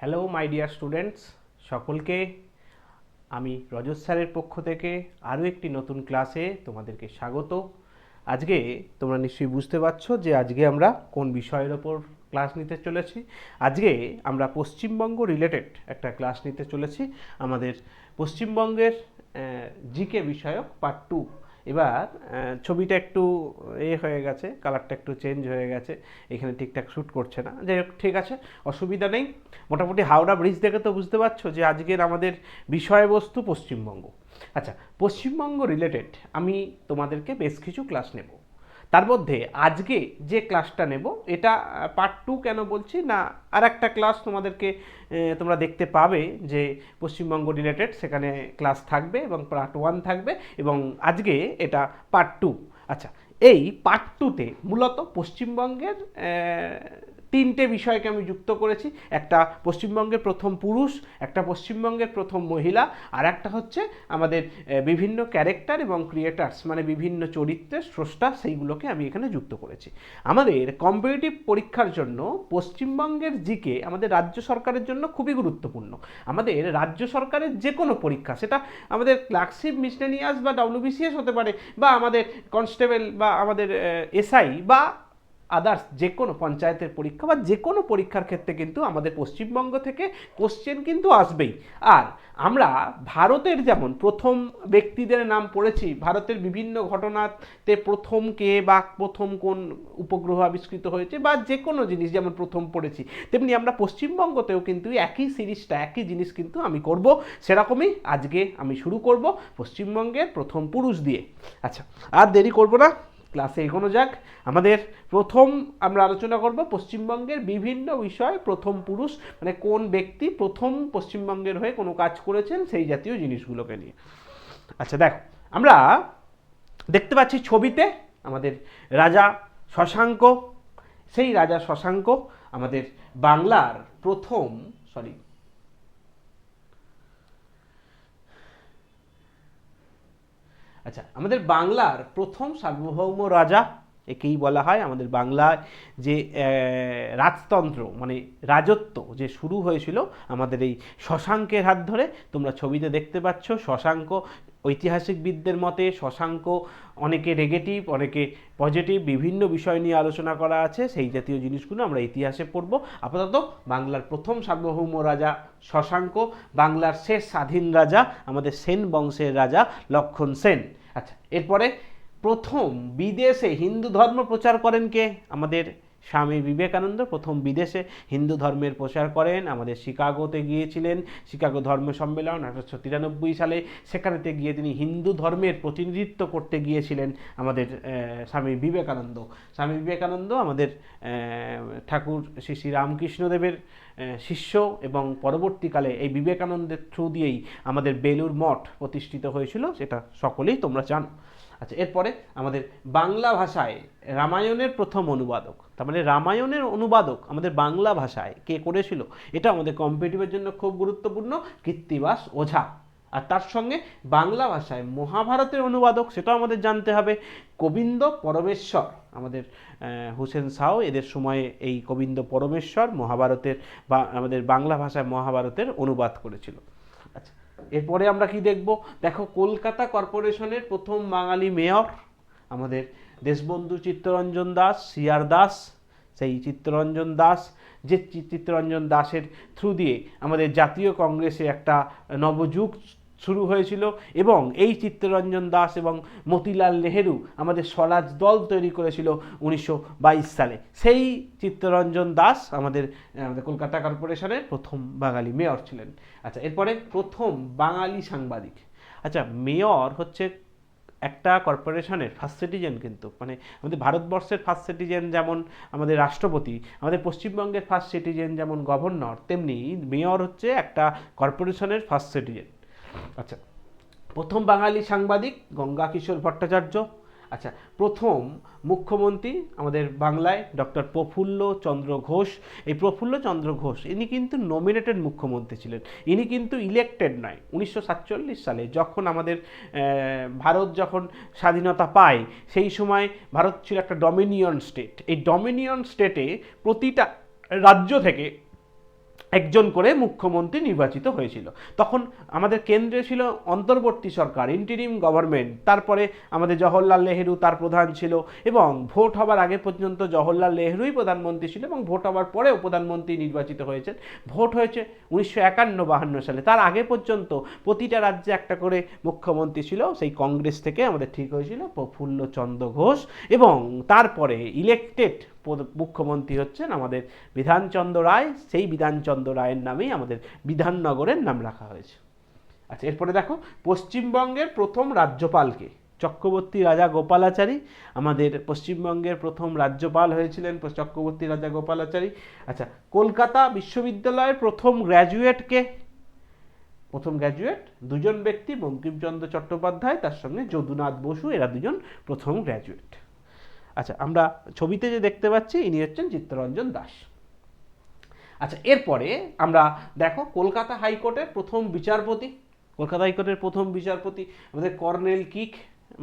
Hello my dear students, সকলকে আমি রজত স্যারের পক্ষ থেকে আরও একটি নতুন ক্লাসে তোমাদেরকে স্বাগত। আজকে তোমরা নিশ্চয়ই বুঝতে পারছো যে আজকে আমরা কোন বিষয়ের ওপর ক্লাস নিতে চলেছি। আজকে আমরা পশ্চিমবঙ্গ রিলেটেড একটা ক্লাস নিতে চলেছি। আমাদের পশ্চিমবঙ্গের জিকে বিষয়ক পার্ট 2। এবার ছবিটা একটু হয়ে গেছে, কালারটা একটু চেঞ্জ হয়ে গেছে, এখানে ঠিকঠাক শ্যুট করছে না। যাই হোক, ঠিক আছে, অসুবিধা নেই। মোটামুটি হাওড়া ব্রিজ দেখে তো বুঝতে পারছো যে আজকের আমাদের বিষয়বস্তু পশ্চিমবঙ্গ। আচ্ছা, পশ্চিমবঙ্গ রিলেটেড আমি তোমাদেরকে বেশ কিছু ক্লাস নেব। তার মধ্যে আজকে যে ক্লাসটা নেব এটা পার্ট 2 কেন বলছি না, আর একটা ক্লাস তোমাদেরকে তোমরা দেখতে পাবে যে পশ্চিমবঙ্গ রিলেটেড সেখানে ক্লাস থাকবে এবং পার্ট 1 থাকবে এবং আজকে এটা পার্ট 2। আচ্ছা, এই পার্ট 2তে মূলত পশ্চিমবঙ্গের তিনটে বিষয়কে আমি যুক্ত করেছি। একটা পশ্চিমবঙ্গের প্রথম পুরুষ, একটা পশ্চিমবঙ্গের প্রথম মহিলা, আর একটা হচ্ছে আমাদের বিভিন্ন ক্যারেক্টার এবং ক্রিয়েটার্স, মানে বিভিন্ন চরিত্রের স্রষ্টা, সেইগুলোকে আমি এখানে যুক্ত করেছি। আমাদের কম্পিটিটিভ পরীক্ষার জন্য পশ্চিমবঙ্গের জিকে আমাদের রাজ্য সরকারের জন্য খুবই গুরুত্বপূর্ণ। আমাদের রাজ্য সরকারের যে কোনো পরীক্ষা, সেটা আমাদের ক্লার্কশিপ, মিসলেনিয়াস বা ডব্লিউবিসিএস হতে পারে, বা আমাদের কনস্টেবল বা আমাদের এসআই বা আদার্স যে কোনো পঞ্চায়েতের পরীক্ষা বা যে কোনো পরীক্ষার ক্ষেত্রে কিন্তু আমাদের পশ্চিমবঙ্গ থেকে কোশ্চেন কিন্তু আসবেই। আর আমরা ভারতের যেমন প্রথম ব্যক্তিদের নাম পড়েছি, ভারতের বিভিন্ন ঘটনাতে প্রথম কে বা প্রথম কোন উপগ্রহ আবিষ্কৃত হয়েছে বা যে কোনো জিনিস যেমন প্রথম পড়েছি, তেমনি আমরা পশ্চিমবঙ্গতেও কিন্তু একই সিরিজটা, একই জিনিস কিন্তু আমি করব। সেরকমই আজকে আমি শুরু করব পশ্চিমবঙ্গের প্রথম পুরুষ দিয়ে। আচ্ছা, আর দেরি করব না, ক্লাসে এগোনো যাক। আমাদের প্রথম আমরা আলোচনা করব পশ্চিমবঙ্গের বিভিন্ন বিষয়, প্রথম পুরুষ মানে কোন ব্যক্তি প্রথম পশ্চিমবঙ্গের হয়ে কোনো কাজ করেছেন, সেই জাতীয় জিনিসগুলোকে নিয়ে। আচ্ছা দেখো, আমরা দেখতে পাচ্ছি ছবিতে আমাদের রাজা শশাঙ্ক। সেই রাজা শশাঙ্ক আমাদের বাংলার প্রথম, আচ্ছা, আমাদের বাংলার প্রথম সার্বভৌম রাজা একেই বলা হয়। আমাদের বাংলায় যে রাজতন্ত্র মানে রাজত্ব যে শুরু হয়েছিল আমাদের এই শশাঙ্কের হাত ধরে। তোমরা ছবিতে দেখতে পাচ্ছ শশাঙ্ক। ঐতিহাসিকবিদদের মতে শশাঙ্ক অনেকে নেগেটিভ, অনেকে পজিটিভ, বিভিন্ন বিষয় নিয়ে আলোচনা করা আছে। সেই জাতীয় জিনিসগুলো আমরা ইতিহাসে পড়ব। আপাতত বাংলার প্রথম সার্বভৌম রাজা শশাঙ্ক, বাংলার শেষ স্বাধীন রাজা আমাদের সেন বংশের রাজা লক্ষণ সেন। আচ্ছা, এরপরে প্রথম বিদেশে হিন্দু ধর্ম প্রচার করেন কে? আমাদের স্বামী বিবেকানন্দ প্রথম বিদেশে হিন্দু ধর্মের প্রচার করেন। আমাদের শিকাগোতে গিয়েছিলেন, শিকাগো ধর্ম সম্মেলন 1893 সালে, সেখানেতে গিয়ে তিনি হিন্দু ধর্মের প্রতিনিধিত্ব করতে গিয়েছিলেন আমাদের স্বামী বিবেকানন্দ। স্বামী বিবেকানন্দ আমাদের ঠাকুর শ্রী শ্রী রামকৃষ্ণদেবের শিষ্য এবং পরবর্তীকালে এই বিবেকানন্দের থ্রু দিয়েই আমাদের বেলুড় মঠ প্রতিষ্ঠিত হয়েছিল, সেটা সকলেই তোমরা জানো। আচ্ছা, এরপরে আমাদের বাংলা ভাষায় রামায়ণের প্রথম অনুবাদক, তার মানে রামায়ণের অনুবাদক আমাদের বাংলা ভাষায় কে করেছিল, এটা আমাদের কম্পিটিটিভের জন্য খুব গুরুত্বপূর্ণ, কৃত্তিবাস ওঝা। আর তার সঙ্গে বাংলা ভাষায় মহাভারতের অনুবাদক, সেটাও আমাদের জানতে হবে, গোবিন্দ পরমেশ্বর। আমাদের হুসেন শাহ এদের সময়ে এই গোবিন্দ পরমেশ্বর মহাভারতের বা আমাদের বাংলা ভাষায় মহাভারতের অনুবাদ করেছিল। আচ্ছা, এরপরে আমরা কি দেখব? দেখো, কলকাতা কর্পোরেশনের প্রথম বাঙালি মেয়র আমাদের দেশবন্ধু চিত্তরঞ্জন দাস, সিআর দাস। সেই চিত্তরঞ্জন দাস, যে চিত্তরঞ্জন দাসের থ্রু দিয়ে আমাদের জাতীয় কংগ্রেসে একটা নবযুগ শুরু হয়েছিল এবং এই চিত্তরঞ্জন দাস এবং মতিলাল নেহেরু আমাদের স্বরাজ দল তৈরি করেছিল 1922 সালে। সেই চিত্তরঞ্জন দাস আমাদের কলকাতা কর্পোরেশনের প্রথম বাঙালি মেয়র ছিলেন। আচ্ছা, এরপরে প্রথম বাঙালি সাংবাদিক। আচ্ছা, মেয়র হচ্ছে একটা কর্পোরেশনের ফার্স্ট সিটিজেন, কিন্তু মানে আমাদের ভারতবর্ষের ফার্স্ট সিটিজেন যেমন আমাদের রাষ্ট্রপতি, আমাদের পশ্চিমবঙ্গের ফার্স্ট সিটিজেন যেমন গভর্নর, তেমনি মেয়র হচ্ছে একটা কর্পোরেশনের ফার্স্ট সিটিজেন। আচ্ছা, প্রথম বাঙালি সাংবাদিক গঙ্গা কিশোর ভট্টাচার্য। আচ্ছা, প্রথম মুখ্যমন্ত্রী আমাদের বাংলায় ডক্টর প্রফুল্ল চন্দ্র ঘোষ। এই প্রফুল্ল চন্দ্র ঘোষ ইনি কিন্তু নমিনেটেড মুখ্যমন্ত্রী ছিলেন, ইনি কিন্তু ইলেক্টেড নয়। 1947 সালে যখন আমাদের ভারত যখন স্বাধীনতা পায়, সেই সময় ভারত ছিল একটা ডমিনিয়ন স্টেট। এই ডমিনিয়ন স্টেটে প্রতিটা রাজ্য থেকে একজন করে মুখ্যমন্ত্রী নির্বাচিত হয়েছিল। তখন আমাদের কেন্দ্রে ছিল অন্তর্বর্তী সরকার, ইন্টিরিম গভর্নমেন্ট। তারপরে আমাদের জওহরলাল নেহেরু তার প্রধান ছিল, এবং ভোট হবার আগে পর্যন্ত জওহরলাল নেহেরুই প্রধানমন্ত্রী ছিল, এবং ভোট হবার পরেও প্রধানমন্ত্রী নির্বাচিত হয়েছেন। ভোট হয়েছে 1951-52 সালে। তার আগে পর্যন্ত প্রতিটা রাজ্যে একটা করে মুখ্যমন্ত্রী ছিল। সেই কংগ্রেস থেকে আমাদের ঠিক হয়েছিল প্রফুল্লচন্দ্র ঘোষ, এবং তারপরে ইলেকটেড মুখ্যমন্ত্রী হচ্ছেন আমাদের বিধানচন্দ্র রায়। সেই বিধানচন্দ্র রায়ের নামেই আমাদের বিধাননগরের নাম রাখা হয়েছে। আচ্ছা, এরপরে দেখো পশ্চিমবঙ্গের প্রথম রাজ্যপালকে। চক্রবর্তী রাজা গোপালাচারী আমাদের পশ্চিমবঙ্গের প্রথম রাজ্যপাল হয়েছিলেন, চক্রবর্তী রাজা গোপালাচারী। আচ্ছা, কলকাতা বিশ্ববিদ্যালয়ের প্রথম গ্র্যাজুয়েটকে। প্রথম গ্র্যাজুয়েট দুজন ব্যক্তি, বঙ্কিমচন্দ্র চট্টোপাধ্যায় তার সঙ্গে যদুনাথ বসু, এরা দুজন প্রথম গ্র্যাজুয়েট। আচ্ছা, আমরা ছবিতে যে দেখতে পাচ্ছি ইনি হচ্ছেন চিত্তরঞ্জন দাস। আচ্ছা, এরপরে আমরা দেখো কলকাতা হাইকোর্টের প্রথম বিচারপতি। কলকাতা হাইকোর্টের প্রথম বিচারপতি আমাদের কর্নেল কিক,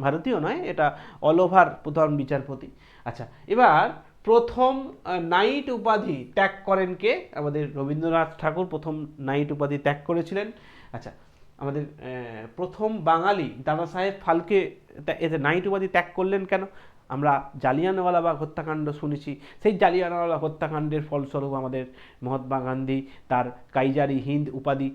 ভারতীয় নয়, এটা অল ওভার প্রধান বিচারপতি। আচ্ছা, এবার প্রথম নাইট উপাধি ত্যাগ করেন কে? আমাদের রবীন্দ্রনাথ ঠাকুর প্রথম নাইট উপাধি ত্যাগ করেছিলেন। আচ্ছা, আমাদের প্রথম বাঙালি দাদা সাহেব ফালকে এতে নাইট উপাধি ত্যাগ করলেন কেন? আমরা জালিয়ানওয়ালাবাগ হত্যাকাণ্ড শুনেছি। সেই জালিয়ানওয়ালা হত্যাকাণ্ডের ফলস্বরূপ আমাদের মহাত্মা গান্ধী তার কাইজারি হিন্দ উপাধি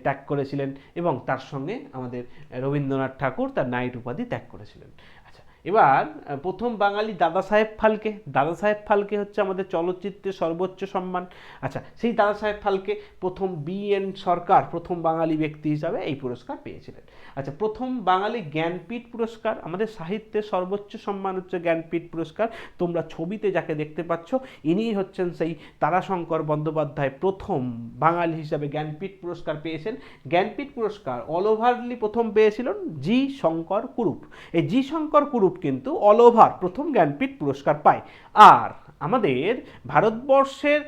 ত্যাগ করেছিলেন, এবং তার সঙ্গে আমাদের রবীন্দ্রনাথ ঠাকুর তার নাইট উপাধি ত্যাগ করেছিলেন। আচ্ছা, এবার প্রথম বাঙালি দাদা সাহেব ফালকে। দাদা সাহেব ফালকে হচ্ছে আমাদের চলচ্চিত্রের সর্বোচ্চ সম্মান। আচ্ছা, সেই দাদা সাহেব ফালকে প্রথম BN সরকার প্রথম বাঙালি ব্যক্তি হিসাবে এই পুরস্কার পেয়েছিলেন। আচ্ছা, প্রথম বাঙালি জ্ঞানপীঠ পুরস্কার। আমাদের সাহিত্যের সর্বোচ্চ সম্মান হচ্ছে জ্ঞানপীঠ পুরস্কার। তোমরা ছবিতে যাকে দেখতে পাচ্ছ ইনিই হচ্ছেন সেই তারাশঙ্কর বন্দ্যোপাধ্যায়, প্রথম বাঙালি হিসাবে জ্ঞানপীঠ পুরস্কার পেয়েছেন। জ্ঞানপীঠ পুরস্কার অল ওভারলি প্রথম পেয়েছিলেন জি শঙ্কর কুরুপ। এই জি শঙ্কর কুরুপ কিন্তু অল ওভার প্রথম জ্ঞানপীঠ পুরস্কার পায়। আর আমাদের ভারতবর্ষের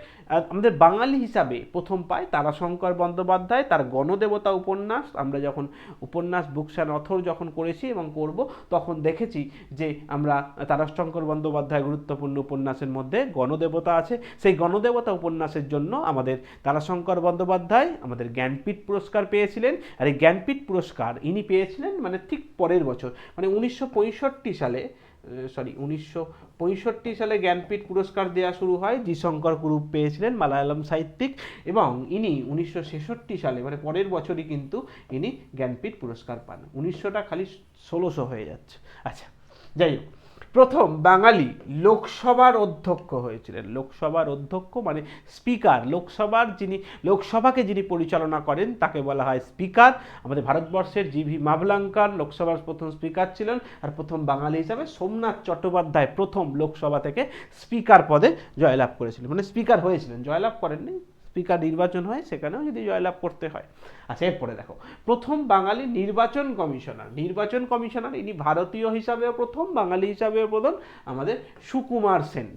আমাদের বাঙালি হিসাবে প্রথম পায় তারাশঙ্কর বন্দ্যোপাধ্যায়, তার গণদেবতা উপন্যাস। আমরা যখন উপন্যাস বুকস অ্যান্ড অথর যখন করেছি এবং করব, তখন দেখেছি যে আমরা তারাশঙ্কর বন্দ্যোপাধ্যায় গুরুত্বপূর্ণ উপন্যাসের মধ্যে গণদেবতা আছে। সেই গণদেবতা উপন্যাসের জন্য আমাদের তারাশঙ্কর বন্দ্যোপাধ্যায় আমাদের জ্ঞানপীঠ পুরস্কার পেয়েছিলেন। আর এই জ্ঞানপীঠ পুরস্কার ইনি পেয়েছিলেন মানে ঠিক পরের বছর, মানে 1965 সালে, 1965 সালে জ্ঞানপীঠ পুরস্কার দেওয়া শুরু হয়। জি শঙ্কর কুরুপ পেয়েছিলেন, মালায়ালাম সাহিত্যিক, এবং ইনি 1966 সালে মানে পরের বছরই কিন্তু ইনি জ্ঞানপীঠ পুরস্কার পান। 1900টা খালি 1600 হয়ে যাচ্ছে। আচ্ছা, যাই হোক, প্রথম বাঙালি লোকসভার অধ্যক্ষ হয়েছিলেন। লোকসভার অধ্যক্ষ মানে স্পিকার। লোকসভাকে যিনি পরিচালনা করেন তাকে বলা হয় স্পিকার। আমাদের ভারতবর্ষের GV মাভলাঙ্কার লোকসভার প্রথম স্পিকার ছিলেন, আর প্রথম বাঙালি হিসাবে সোমনাথ চট্টোপাধ্যায় প্রথম লোকসভা থেকে স্পিকার পদে জয়লাভ করেছিলেন। মানে স্পিকার হয়েছিলেন, জয়লাভ করেননি। স্পিকার নির্বাচন হয়, সেখানেও যদি জয়লাভ করতে হয়। আচ্ছা, এরপরে দেখো প্রথম বাঙালি নির্বাচন কমিশনার। নির্বাচন কমিশনার ইনি ভারতীয় হিসাবেও প্রথম, বাঙালি হিসাবেও প্রথম, আমাদের সুকুমার সেন।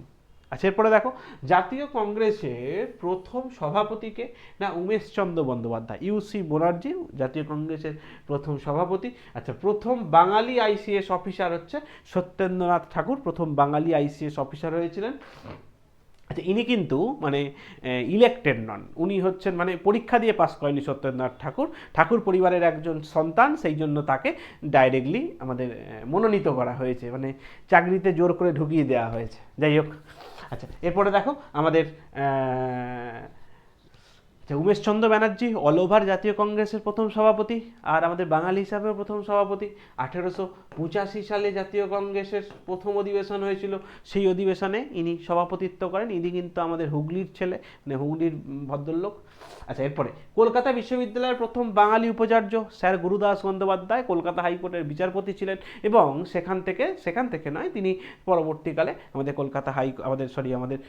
আচ্ছা, এরপরে দেখো জাতীয় কংগ্রেসের প্রথম সভাপতিকে না উমেশচন্দ্র বন্দ্যোপাধ্যায়, UC ব্যানার্জি জাতীয় কংগ্রেসের প্রথম সভাপতি। আচ্ছা, প্রথম বাঙালি ICS অফিসার হচ্ছে সত্যেন্দ্রনাথ ঠাকুর, প্রথম বাঙালি ICS অফিসার হয়েছিলেন। আচ্ছা, ইনি কিন্তু মানে ইলেক্টেড নন, উনি হচ্ছেন মানে পরীক্ষা দিয়ে পাস করেনি সত্যেন্দ্রনাথ ঠাকুর। ঠাকুর পরিবারের একজন সন্তান, সেই জন্য তাকে ডাইরেক্টলি আমাদের মনোনীত করা হয়েছে, মানে চাকরিতে জোর করে ঢুকিয়ে দেওয়া হয়েছে। যাই হোক, আচ্ছা, এরপরে দেখো আমাদের উমেশচন্দ্র ব্যানার্জি অল ওভার জাতীয় কংগ্রেসের প্রথম সভাপতি, আর আমাদের বাঙালি হিসাবেও প্রথম সভাপতি। 1885 সালে জাতীয় কংগ্রেসের প্রথম অধিবেশন হয়েছিল, সেই অধিবেশনে ইনি সভাপতিত্ব করেন। ইনি কিন্তু আমাদের হুগলির ছেলে, মানে হুগলির ভদ্রলোক। আচ্ছা, এরপরে কলকাতা বিশ্ববিদ্যালয়ের প্রথম বাঙালি উপাচার্য স্যার গুরুদাস বন্দ্যোপাধ্যায় কলকাতা হাইকোর্টের বিচারপতি ছিলেন, এবং সেখান থেকে নয়, তিনি পরবর্তীকালে আমাদের আমাদের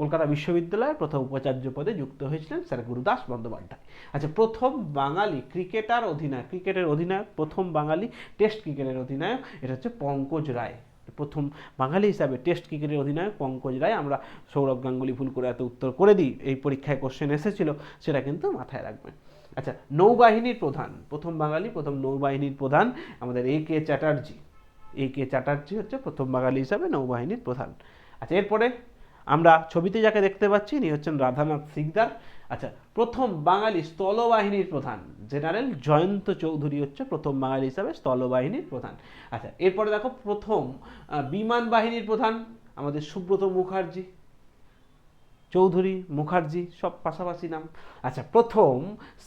কলকাতা বিশ্ববিদ্যালয়ের প্রথম উপাচার্য পদে যুক্ত হয়েছিলেন স্যার গুরুদাস বন্দ্যোপাধ্যায়। আচ্ছা, প্রথম বাঙালি ক্রিকেটের অধিনায়ক, প্রথম বাঙালি টেস্ট ক্রিকেটের অধিনায়ক, এটা হচ্ছে পঙ্কজ রায়। প্রথম বাঙালি হিসাবে টেস্ট ক্রিকেটের অধিনায়ক পঙ্কজ রায়। আমরা সৌরভ গাঙ্গুলি ভুল করে এত উত্তর করে দিই, এই পরীক্ষায় কোশ্চেন এসেছিল, সেটা কিন্তু মাথায় রাখবেন। আচ্ছা, নৌবাহিনীর প্রধান, প্রথম বাঙালি প্রথম নৌবাহিনীর প্রধান আমাদের AK চ্যাটার্জি। AK চ্যাটার্জি হচ্ছে প্রথম বাঙালি হিসাবে নৌবাহিনীর প্রধান। আচ্ছা, এরপরে আমরা ছবিতে যাকে দেখতে পাচ্ছি ইনি হচ্ছেন রাধানাথ সিকদার। আচ্ছা, প্রথম বাঙালি স্থলবাহিনীর প্রধান জেনারেল জয়ন্ত চৌধুরী হচ্ছে প্রথম বাঙালি হিসাবে স্থলবাহিনীর প্রধান। আচ্ছা, এরপরে দেখো প্রথম বিমান বাহিনীর প্রধান আমাদের সুব্রত মুখার্জি, চৌধুরী মুখার্জি সব পাশাপাশি নাম। আচ্ছা, প্রথম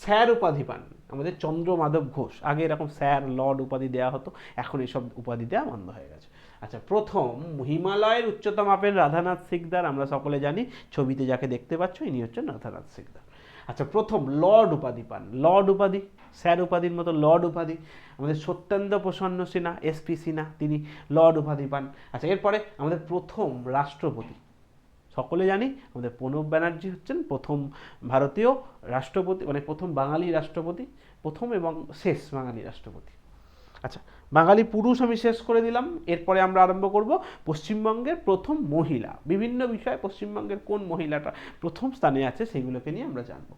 স্যার উপাধি পান আমাদের চন্দ্রমাধব ঘোষ। আগে এরকম স্যার লর্ড উপাধি দেওয়া হতো, এখন এসব উপাধি দেওয়া বন্ধ হয়ে গেছে। আচ্ছা, প্রথম হিমালয়ের উচ্চতা মাপেন রাধানাথ সিকদার, আমরা সকলে জানি, ছবিতে যাকে দেখতে পাচ্ছ ইনি হচ্ছেন রাধানাথ সিকদার। আচ্ছা, প্রথম লর্ড উপাধি পান, লর্ড উপাধি, স্যার উপাধির মতো লর্ড উপাধি আমাদের সত্যেন্দ্র প্রসন্ন সিনহা, এসপি সিনহা, তিনি লর্ড উপাধি পান। আচ্ছা, এরপরে আমাদের প্রথম রাষ্ট্রপতি, সকলে জানি আমাদের প্রণব ব্যানার্জি হচ্ছেন প্রথম ভারতীয় রাষ্ট্রপতি, মানে প্রথম বাঙালি রাষ্ট্রপতি, প্রথম এবং শেষ বাঙালি রাষ্ট্রপতি। আচ্ছা, বাঙালি পুরুষ আমি শেষ করে দিলাম। এরপরে আমরা আরম্ভ করব পশ্চিমবঙ্গের প্রথম মহিলা, বিভিন্ন বিষয়ে পশ্চিমবঙ্গের কোন মহিলাটা প্রথম স্থানে আছে সেগুলোকে নিয়ে আমরা জানব।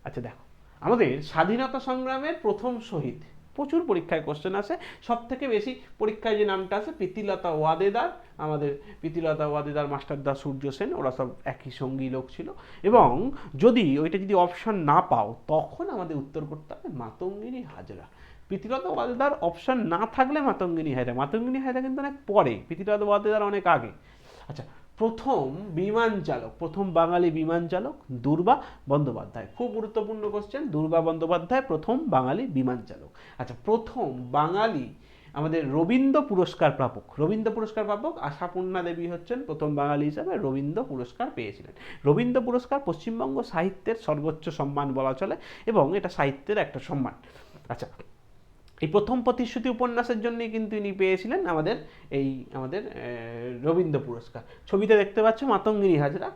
আচ্ছা দেখো, আমাদের স্বাধীনতা সংগ্রামের প্রথম শহীদ, প্রচুর পরীক্ষায় কোশ্চেন আসে, সব থেকে বেশি পরীক্ষায় যে নামটা আছে প্রীতিলতা ওয়াদেদার, আমাদের প্রীতিলতা ওয়াদেদার, মাস্টারদা সূর্য সেন, ওরা সব একই সঙ্গী লোক ছিল। এবং যদি ওইটা যদি অপশান না পাও তখন আমাদের উত্তর করতে হবে মাতঙ্গিনী হাজরা। প্রীতিলতা ওয়াদেদার অপশান না থাকলে মাতঙ্গিনী হাজরা, মাতঙ্গিনী হাজরা কিন্তু অনেক পরে, প্রীতিলতা ওয়াদেদার অনেক আগে। আচ্ছা, প্রথম বিমান চালক, প্রথম বাঙালি বিমান চালক দুর্বা বন্দ্যোপাধ্যায়, খুব গুরুত্বপূর্ণ কোশ্চেন, দুর্বা বন্দ্যোপাধ্যায় প্রথম বাঙালি বিমান চালক। আচ্ছা, প্রথম বাঙালি আমাদের রবীন্দ্র পুরস্কার প্রাপক, রবীন্দ্র পুরস্কার প্রাপক আশাপূর্ণা দেবী হচ্ছেন প্রথম বাঙালি হিসাবে রবীন্দ্র পুরস্কার পেয়েছিলেন। রবীন্দ্র পুরস্কার পশ্চিমবঙ্গ সাহিত্যের সর্বোচ্চ সম্মান বলা চলে এবং এটা সাহিত্যের একটা সম্মান। আচ্ছা, এই প্রথম প্রতিশ্রুতি উপন্যাসের জন্যই কিন্তু ইনি পেয়েছিলেন আমাদের রবীন্দ্র পুরস্কার। ছবিতে দেখতে পাচ্ছ মাতঙ্গিনী হাজরা।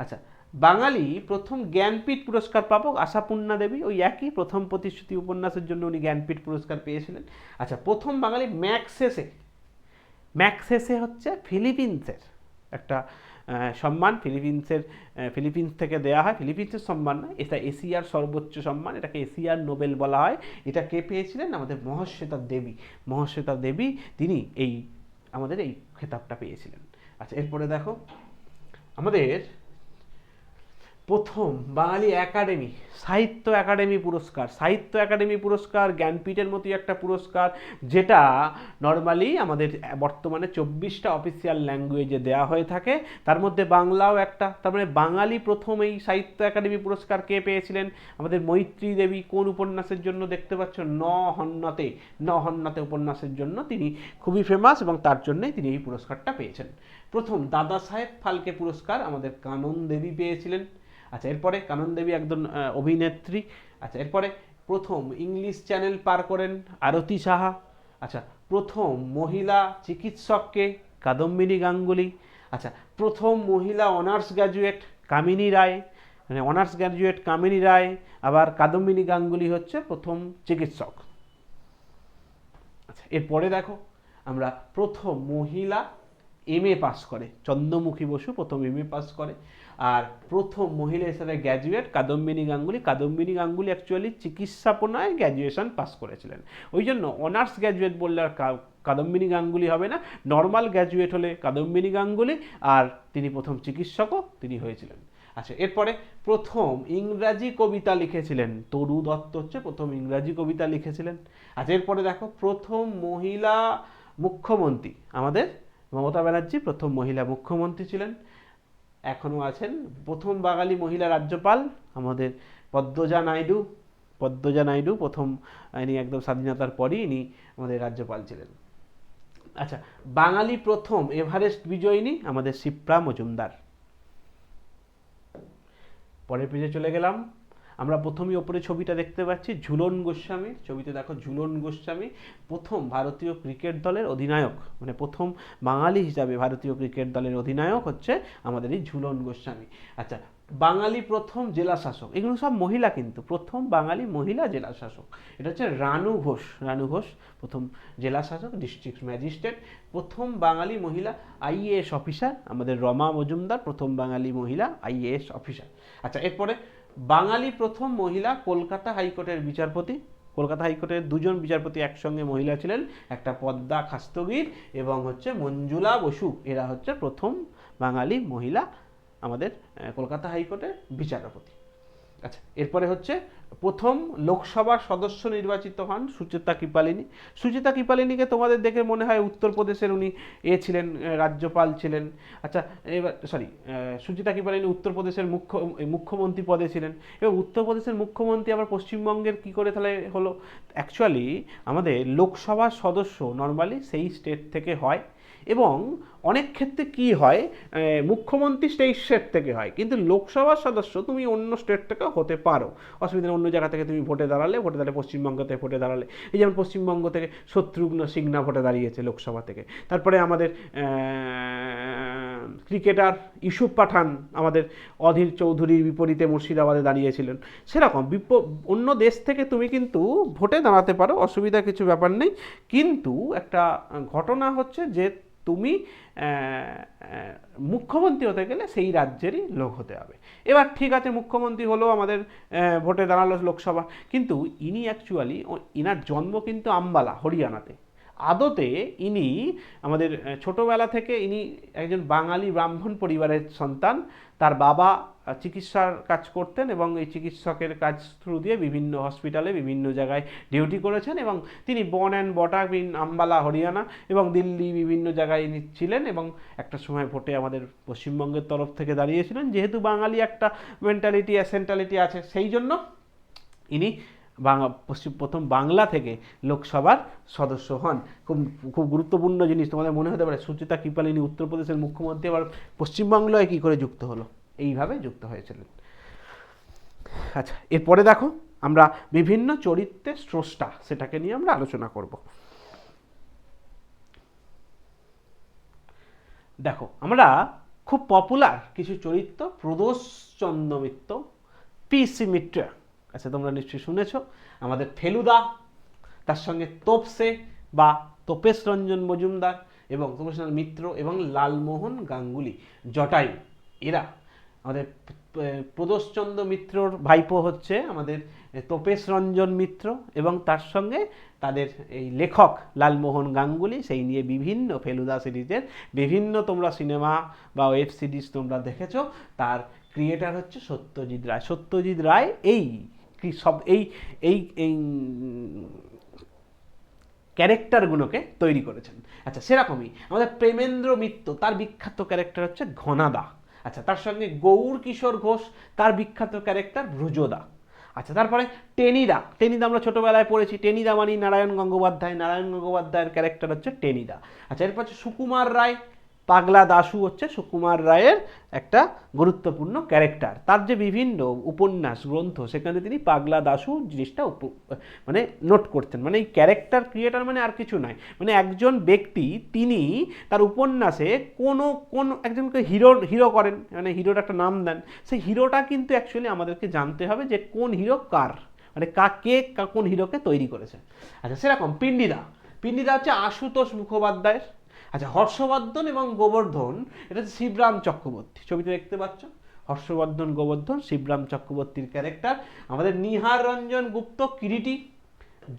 আচ্ছা, বাঙালি প্রথম জ্ঞানপীঠ পুরস্কার প্রাপক আশাপূর্ণা দেবী, ওই একই প্রথম প্রতিশ্রুতি উপন্যাসের জন্য উনি জ্ঞানপীঠ পুরস্কার পেয়েছিলেন। আচ্ছা, প্রথম বাঙালি ম্যাগসেসে, ম্যাগসেসে হচ্ছে ফিলিপিন্সের একটা সম্মান, ফিলিপিন্স থেকে দেওয়া হয়, ফিলিপিন্সের সম্মান না, এটা এশিয়ার সর্বোচ্চ সম্মান, এটাকে এশিয়ার নোবেল বলা হয়। এটা কে পেয়েছিলেন? আমাদের মহাশ্বেতা দেবী, মহাশ্বেতা দেবী তিনি আমাদের এই খেতাবটা পেয়েছিলেন। আচ্ছা, এরপরে দেখো আমাদের প্রথম বাঙালি একাডেমি, সাহিত্য একাডেমি পুরস্কার, সাহিত্য একাডেমি পুরস্কার জ্ঞানপীঠের মতোই একটা পুরস্কার, যেটা নর্মালি আমাদের বর্তমানে 24টা অফিসিয়াল ল্যাঙ্গুয়েজে দেওয়া হয়ে থাকে, তার মধ্যে বাংলাও একটা। তার মানে বাঙালি প্রথম এই সাহিত্য একাডেমি পুরস্কার কে পেয়েছিলেন? আমাদের মৈত্রী দেবী। কোন উপন্যাসের জন্য? দেখতে পাচ্ছ ন হন্যতে উপন্যাসের জন্য তিনি খুবই ফেমাস এবং তার জন্যই তিনি এই পুরস্কারটা পেয়েছেন। প্রথম দাদা সাহেব ফালকে পুরস্কার আমাদের কানন দেবী পেয়েছিলেন। আচ্ছা, এরপরে কানন দেবী একজন অভিনেত্রী। আচ্ছা, এরপরে প্রথম ইংলিশ চ্যানেল পার করেন আরতি সাহা। আচ্ছা, প্রথম মহিলা চিকিৎসককে কাদম্বিনী গাঙ্গুলি। আচ্ছা, প্রথম মহিলা অনার্স গ্র্যাজুয়েট কামিনী রায়, মানে অনার্স গ্র্যাজুয়েট কামিনী রায়, আবার কাদম্বিনী গাঙ্গুলি হচ্ছে প্রথম চিকিৎসক। আচ্ছা, এরপরে দেখো আমরা প্রথম মহিলা এমএ পাস করে চন্দ্রমুখী বসু প্রথম এমএ পাস করে, আর প্রথম মহিলা হিসেবে গ্র্যাজুয়েট কাদম্বিনী গাঙ্গুলি। কাদম্বিনী গাঙ্গুলি অ্যাকচুয়ালি চিকিৎসাপনায় গ্র্যাজুয়েশন পাস করেছিলেন, ওই জন্য অনার্স গ্র্যাজুয়েট বললে আর কাদম্বিনী গাঙ্গুলি হবে না, নর্মাল গ্র্যাজুয়েট হলে কাদম্বিনী গাঙ্গুলি, আর তিনি প্রথম চিকিৎসকও তিনি হয়েছিলেন। আচ্ছা, এরপরে প্রথম ইংরাজি কবিতা লিখেছিলেন তরু দত্ত হচ্ছে প্রথম ইংরাজি কবিতা লিখেছিলেন। আচ্ছা, এরপরে দেখো প্রথম মহিলা মুখ্যমন্ত্রী আমাদের মমতা ব্যানার্জি প্রথম মহিলা মুখ্যমন্ত্রী ছিলেন, এখনও আছেন। প্রথম বাঙালি মহিলা রাজ্যপাল আমাদের পদ্মজা নাইডু প্রথম, ইনি একদম স্বাধীনতার পরই ইনি আমাদের রাজ্যপাল ছিলেন। আচ্ছা, বাঙালি প্রথম এভারেস্ট বিজয়িনী আমাদের শিপ্রা মজুমদার। পরের পেজে চলে গেলাম, আমরা প্রথমেই ওপরে ছবিটা দেখতে পাচ্ছি ঝুলন গোস্বামী। ছবিতে দেখো ঝুলন গোস্বামী প্রথম ভারতীয় ক্রিকেট দলের অধিনায়ক, মানে প্রথম বাঙালি হিসাবে ভারতীয় ক্রিকেট দলের অধিনায়ক হচ্ছে আমাদের এই ঝুলন গোস্বামী। আচ্ছা, বাঙালি প্রথম জেলা শাসক, এগুলো সব মহিলা কিন্তু, প্রথম বাঙালি মহিলা জেলা শাসক এটা হচ্ছে রানু ঘোষ প্রথম জেলা শাসক, ডিস্ট্রিক্ট ম্যাজিস্ট্রেট। প্রথম বাঙালি মহিলা আইএএস অফিসার আমাদের রমা মজুমদার, প্রথম বাঙালি মহিলা আইএএস অফিসার। আচ্ছা, এরপরে বাঙালি প্রথম মহিলা কলকাতা হাইকোর্টের বিচারপতি। কলকাতা হাইকোর্টের দুজন বিচারপতি একসঙ্গে মহিলা ছিলেন, একটা পদ্মা খাস্তগির এবং হচ্ছে মঞ্জুলা বসু, এরা হচ্ছে প্রথম বাঙালি মহিলা আমাদের কলকাতা হাইকোর্টের বিচারপতি। আচ্ছা, এরপরে হচ্ছে প্রথম লোকসভার সদস্য নির্বাচিত হন সুচেতা কৃপালিনী। সুচেতা কৃপালিনীকে তোমাদের দেখে মনে হয় উত্তরপ্রদেশের উনি ছিলেন, রাজ্যপাল ছিলেন। আচ্ছা, এবার সুচেতা কৃপালিনী উত্তরপ্রদেশের মুখ্যমন্ত্রী পদে ছিলেন, এবং উত্তরপ্রদেশের মুখ্যমন্ত্রী আবার পশ্চিমবঙ্গের কি করে তাহলে হলো? অ্যাকচুয়ালি আমাদের লোকসভার সদস্য নর্মালি সেই স্টেট থেকে হয়, এবং অনেক ক্ষেত্রে কি হয়, মুখ্যমন্ত্রী সেই স্টেট থেকে হয়, কিন্তু লোকসভার সদস্য তুমি অন্য স্টেট থেকে হতে পারো, অসুবিধা নেই। অন্য জায়গা থেকে তুমি ভোটে দাঁড়ালে পশ্চিমবঙ্গ থেকে ভোটে দাঁড়ালে, এই যেমন পশ্চিমবঙ্গ থেকে শত্রুঘ্ন সিনহা ভোটে দাঁড়িয়েছে লোকসভা থেকে। তারপরে আমাদের ক্রিকেটার ইউসুফ পাঠান আমাদের অধীর চৌধুরীর বিপরীতে মুর্শিদাবাদে দাঁড়িয়েছিলেন। সেরকম অন্য দেশ থেকে তুমি কিন্তু ভোটে দাঁড়াতে পারো, অসুবিধা কিছু ব্যাপার নেই। কিন্তু একটা ঘটনা হচ্ছে যে তুমি মুখ্যমন্ত্রী হতে গেলে সেই রাজ্যেরই লোক হতে হবে। এবার ঠিক আছে, মুখ্যমন্ত্রী হলো আমাদের ভোটে দাঁড়ালো লোকসভা, কিন্তু ইনি অ্যাকচুয়ালি ইনার জন্ম কিন্তু আম্বালা, হরিয়ানাতে। আদতে ইনি আমাদের ছোটোবেলা থেকে ইনি একজন বাঙালি ব্রাহ্মণ পরিবারের সন্তান। তার বাবা চিকিৎসার কাজ করতেন, এবং এই চিকিৎসকের কাজ থ্রু দিয়ে বিভিন্ন হসপিটালে বিভিন্ন জায়গায় ডিউটি করেছেন, এবং তিনি বর্ন অ্যান্ড বটা ইন আম্বালা, হরিয়ানা, এবং দিল্লি বিভিন্ন জায়গায় ইনি ছিলেন, এবং একটা সময় ভোটে আমাদের পশ্চিমবঙ্গের তরফ থেকে দাঁড়িয়েছিলেন। যেহেতু বাঙালি একটা মেন্টালিটি অ্যাসেন্টালিটি আছে, সেই জন্য ইনি প্রথম বাংলা থেকে লোকসভার সদস্য হন। খুব খুব গুরুত্বপূর্ণ জিনিস, তোমাদের মনে হতে পারে সুচেতা কৃপালিনী উত্তরপ্রদেশের মুখ্যমন্ত্রী আবার পশ্চিমবাংলায় কী করে যুক্ত হলো? এইভাবে যুক্ত হয়েছিলেন। আচ্ছা, এরপরে দেখো আমরা বিভিন্ন চরিত্রের স্রষ্টা, সেটাকে নিয়ে আমরা আলোচনা করব। দেখো, আমরা খুব পপুলার কিছু চরিত্র, প্রদোষচন্দ্র মিত্র, পিসি মিত্র, আচ্ছা তোমরা নিশ্চয়ই শুনেছ, আমাদের ফেলুদা, তার সঙ্গে তোপসে বা তোপেশ রঞ্জন মজুমদার, এবং তোপেশ মিত্র, এবং লালমোহন গাঙ্গুলি, জটায়ু, এরা আমাদের প্রদোষচন্দ্র মিত্রর ভাইপো হচ্ছে আমাদের তোপেশ রঞ্জন মিত্র, এবং তার সঙ্গে তাদের এই লেখক লালমোহন গাঙ্গুলি। সেই নিয়ে বিভিন্ন ফেলুদা সিরিজের বিভিন্ন তোমরা সিনেমা বা ওয়েব সিরিজ তোমরা দেখেছো। তার ক্রিয়েটার হচ্ছে সত্যজিৎ রায়। সত্যজিৎ রায় এই সব এই এই এই ক্যারেক্টারগুলোকে তৈরি করেছেন। আচ্ছা, সেরকমই আমাদের প্রেমেন্দ্র মিত্র, তার বিখ্যাত ক্যারেক্টার হচ্ছে ঘনাদা। আচ্ছা, তার সঙ্গে গৌর কিশোর ঘোষ, তার বিখ্যাত ক্যারেক্টার ব্রজদা। আচ্ছা, তারপরে টেনিদা। টেনিদা আমরা ছোটোবেলায় পড়েছি, টেনিদা মানে নারায়ণ গঙ্গোপাধ্যায়। নারায়ণ গঙ্গোপাধ্যায়ের ক্যারেক্টার হচ্ছে টেনিদা। আচ্ছা, এরপর হচ্ছে সুকুমার রায়, পাগলা দাশু হচ্ছে সুকুমার রায়ের একটা গুরুত্বপূর্ণ ক্যারেক্টার। তার যে বিভিন্ন উপন্যাস গ্রন্থ, সেখানে তিনি পাগলা দাশু জিনিসটা মানে নোট করতেন। মানে এই ক্যারেক্টার ক্রিয়েটার মানে আর কিছু নয়, মানে একজন ব্যক্তি তিনি তার উপন্যাসে কোনো একজনকে হিরো করেন, মানে হিরোর একটা নাম দেন। সেই হিরোটা কিন্তু অ্যাকচুয়ালি আমাদেরকে জানতে হবে যে কোন হিরো কার, মানে কোন হিরোকে তৈরি করেছে। আচ্ছা, সেরকম পিন্ডিদা। পিন্ডিদা হচ্ছে আশুতোষ মুখোপাধ্যায়ের। আচ্ছা, হর্ষবর্ধন এবং গোবর্ধন, এটা হচ্ছে শিবরাম চক্রবর্তী। ছবিতে দেখতে পাচ্ছ, হর্ষবর্ধন, গোবর্ধন, শিবরাম চক্রবর্তীর ক্যারেক্টার। আমাদের নিহার রঞ্জন গুপ্ত, কিরিটি,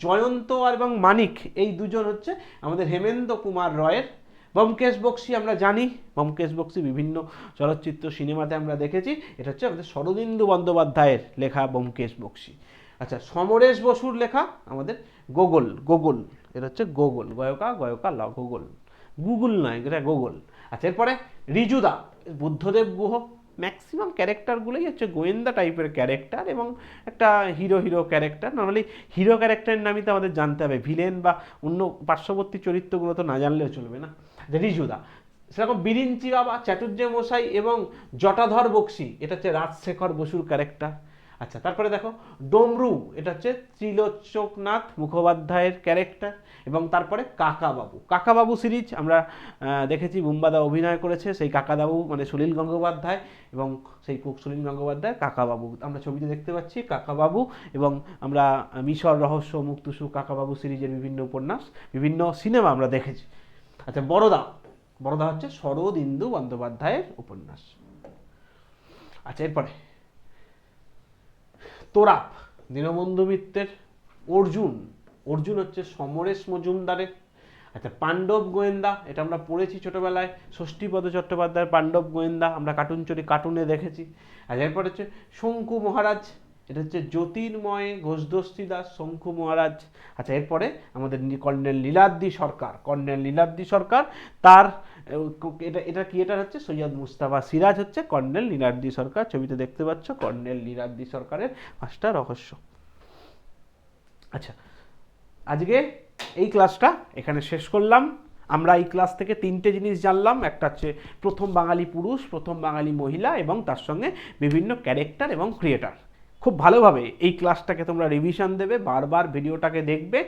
জয়ন্ত এবং মানিক, এই দুজন হচ্ছে আমাদের হেমেন্দ্র কুমার রয়ের। ব্যোমকেশ বক্সী আমরা জানি, ব্যোমকেশ বক্সী বিভিন্ন চলচ্চিত্র সিনেমাতে আমরা দেখেছি। এটা হচ্ছে আমাদের শরদিন্দু বন্দ্যোপাধ্যায়ের লেখা ব্যোমকেশ বক্সী। আচ্ছা, সমরেশ বসুর লেখা আমাদের গোগল, এটা হচ্ছে গোগল, গয়কা ল, গোগল, গুগল নয়, এটা গোগল। আচ্ছা, এরপরে রিজুদা, বুদ্ধদেব গুহ। ম্যাক্সিমাম ক্যারেক্টারগুলোই হচ্ছে গোয়েন্দা টাইপের ক্যারেক্টার, এবং একটা হিরো ক্যারেক্টার। নর্মালি হিরো ক্যারেক্টারের নামই তো আমাদের জানতে হবে, ভিলেন বা অন্য পার্শ্ববর্তী চরিত্রগুলো তো না জানলেও চলবে না। রিজুদা, সেরকম বিরিঞ্চি বাবা, চাটুর্যে মশাই এবং জটাধর বক্সী, এটা হচ্ছে রাজশেখর বসুর ক্যারেক্টার। আচ্ছা, তারপরে দেখো ডমরু, এটা হচ্ছে ত্রিলোচকনাথ মুখোপাধ্যায়ের ক্যারেক্টার। এবং তারপরে কাকাবাবু সিরিজ আমরা দেখেছি, বুম্বাদা অভিনয় করেছে। সেই কাকাবাবু মানে সুনীল গঙ্গোপাধ্যায়, এবং সেই সুনীল গঙ্গোপাধ্যায় কাকাবাবু আমরা ছবিতে দেখতে পাচ্ছি, কাকাবাবু। এবং আমরা মিশর রহস্য, মুক্তুসু, কাকাবাবু সিরিজের বিভিন্ন উপন্যাস, বিভিন্ন সিনেমা আমরা দেখেছি। আচ্ছা, বড়দা হচ্ছে শরদিন্দু বন্দ্যোপাধ্যায়ের উপন্যাস। আচ্ছা, এরপরে তোরাপ, দীনবন্ধু মিত্রের। অর্জুন হচ্ছে সমরেশ মজুমদারের। আচ্ছা, পাণ্ডব গোয়েন্দা, এটা আমরা পড়েছি ছোটবেলায়, ষষ্ঠীপদ চট্টোপাধ্যায়ের পাণ্ডব গোয়েন্দা, আমরা কার্টুনে দেখেছি। আর এরপর হচ্ছে শঙ্কু মহারাজ, এটা হচ্ছে জ্যোতির্ময় ঘোষদস্তি দাস, শঙ্কু মহারাজ। আচ্ছা, এরপরে আমাদের কর্নেল লীলাদ্রি সরকার, তার এটা কি, এটা হচ্ছে সৈয়দ মুস্তাফা সিরাজ হচ্ছে কর্নেল লীলাদ্রি সরকার, ছবিতে দেখতে পাচ্ছ কর্নেল লীলাদ্রি সরকারের 5টা রহস্য। আচ্ছা, আজকে এই ক্লাসটা এখানে শেষ করলাম। আমরা এই ক্লাস থেকে 3টে জিনিস জানলাম, একটা হচ্ছে প্রথম বাঙালি পুরুষ, প্রথম বাঙালি মহিলা এবং তার সঙ্গে বিভিন্ন ক্যারেক্টার এবং ক্রিয়েটার। খুব ভালোভাবে এই ক্লাসটাকে তোমরা রিভিশন দেবে, বারবার ভিডিওটাকে দেখবে।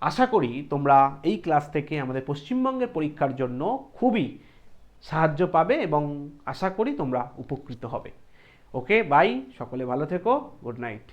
আশা করি তোমরা এই ক্লাস থেকে আমাদের পশ্চিমবঙ্গের পরীক্ষার জন্য খুবই সাহায্য পাবে এবং আশা করি তোমরা উপকৃত হবে। ওকে, বাই, সকলে ভালো থেকো, গুড নাইট।